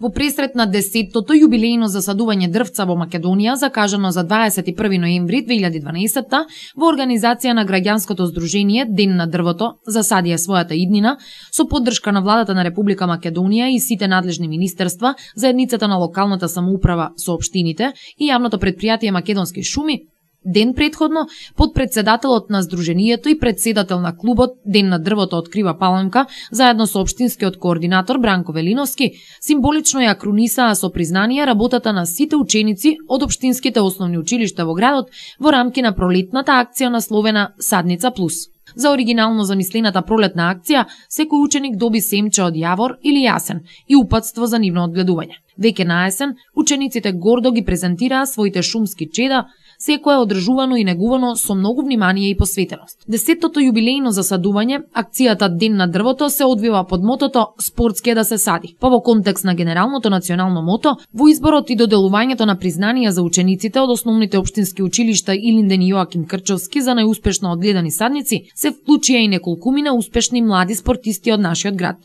Во пресрет на 10-тото јубилејно засадување дрвца во Македонија, закажано за 21 ноември 2012 во организација на граѓанското здружение Ден на дрвото засадија својата иднина, со поддршка на владата на Република Македонија и сите надлежни министерства, заедницата на локалната самоуправа со општините и јавното претпријатие Македонски шуми, ден предходно, подпредседателот на Здруженијето и председател на клубот Ден на дрвото од Крива Паланка, заедно со општинскиот координатор Бранко Велиновски, символично ја крунисаа со признание работата на сите ученици од општинските основни училишта во градот во рамки на пролетната акција насловена Садница плюс. За оригинално замислената пролетна акција, секој ученик доби семче од јавор или јасен и упатство за нивно одгледување. Веќе на есен, учениците гордо ги презентираа своите шумски чеда, секое одржувано и негувано со многу внимание и посветеност. 10-тото јубилејно засадување, акцијата Ден на дрвото се одвива под мотото "Спортски е да се сади". Па во контекст на генералното национално мото, во изборот и доделувањето на признанија за учениците од основните општински училишта Илинден и Јоаким Крчовски за најуспешно одгледани садници, се вклучија и неколкумина успешни млади спортисти од нашиот град.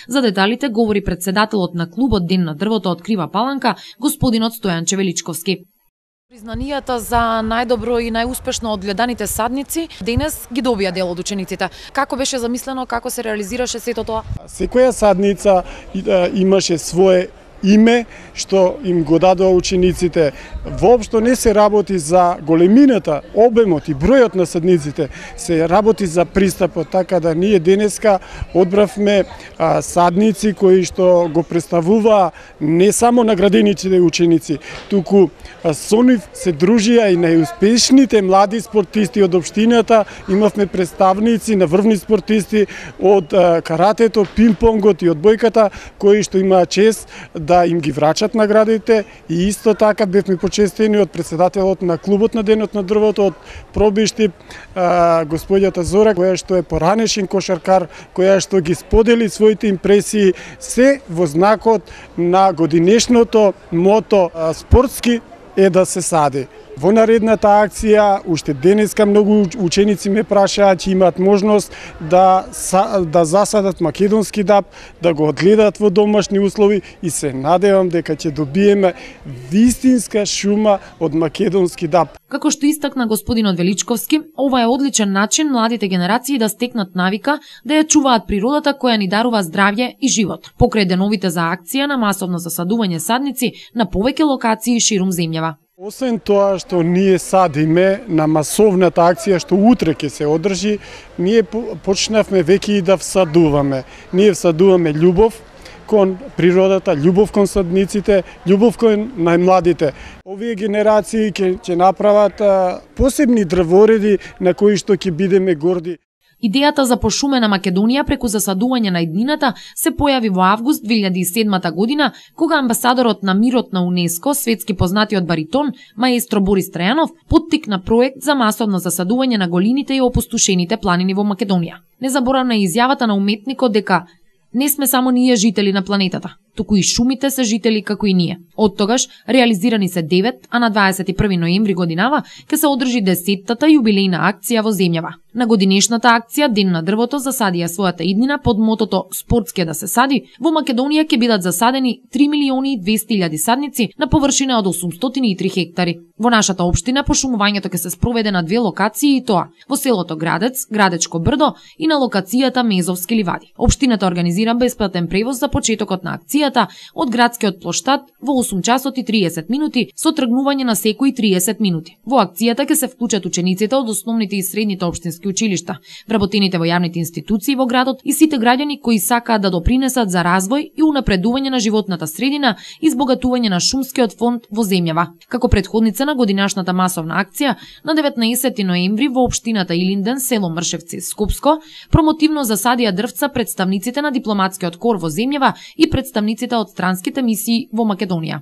За деталите говори председателот на клубот Ден на дрвото од Крива Паланка, господинот Стојанче Величковски. Признанијата за најдобро и најуспешно одгледаните садници денес ги добија дел од учениците. Како беше замислено, како се реализираше сето тоа? Секоја садница имаше свое име што им го дадоа учениците. Воопшто не се работи за големината, обемот и бројот на садниците, се работи за пристапот, така да ние денеска одбравме садници кои што го представуваа не само наградените ученици, туку со нив се дружија и најуспешните млади спортисти од општината. Имавме представници на врвни спортисти од каратето, пинг-понгот и одбојката, кои што имаа чест да им ги врачат наградите, и исто така бевме почестени од председателот на клубот на Денот на дрвото од Пробишти, господјата Зора, која што е поранешен кошаркар, која што ги сподели своите импресии, се во знакот на годинешното мото "Спортски е да се сади". Во наредната акција, уште денеска многу ученици ме прашаат, че имаат можност да засадат македонски даб, да го одгледаат во домашни услови, и се надевам дека ќе добиеме вистинска шума од македонски даб. Како што истакна господинот Величковски, ова е одличен начин младите генерации да стекнат навика да ја чуваат природата која ни дарува здравје и живот. Покрај деновите за акција на масовно засадување садници на повеќе локации ширум земјава. Освен тоа што ние садиме на масовната акција што утре ќе се одржи, ние почнавме веќе и да всадуваме. Ние всадуваме љубов кон природата, љубов кон садниците, љубов кон најмладите. Овие генерации ќе направат посебни дрвореди на кои што ќе бидеме горди. Идејата за пошумена Македонија преку засадување на иднината се појави во август 2007 година, кога амбасадорот на мирот на УНЕСКО, светски познатиот баритон, маестро Борис Трајанов, поттикна проект за масовно засадување на голините и опустошените планини во Македонија. Незаборавна е изјавата на уметникот дека "Не сме само ние жители на планетата, туку и шумите се жители како и ние". Од тогаш реализирани се 9, а на 21 ноември годинава ќе се одржи 10-тата јубилејна акција во земјава. На годинешната акција Ден на дрвото засадија својата иднина под мотото "Спортски е да се сади". Во Македонија ќе бидат засадени 3.200.000 садници на површина од 803 хектари. Во нашата општина пошумувањето ќе се спроведе на 2 локации, и тоа во селото Градец, Градечко брдо, и на локацијата Мезовски ливади. Општината организира бесплатен превоз за почетокот на акцијата од градскиот плоштад во 8 часот и 30 минути со тргнување на секои 30 минути. Во акцијата ќе се вклучат учениците од основните и средните општински училишта, вработените во јавните институции во градот и сите граѓани кои сакаат да допринесат за развој и унапредување на животната средина и избогатување на шумскиот фонд во земјава. Како претходница на годинашната масовна акција, на 19 ноември во општината Илинден, село Мршевци, Скопско, промотивно засадија дрвца представниците на дипломатскиот кор во земјава и представниците од странските мисии во Македонија.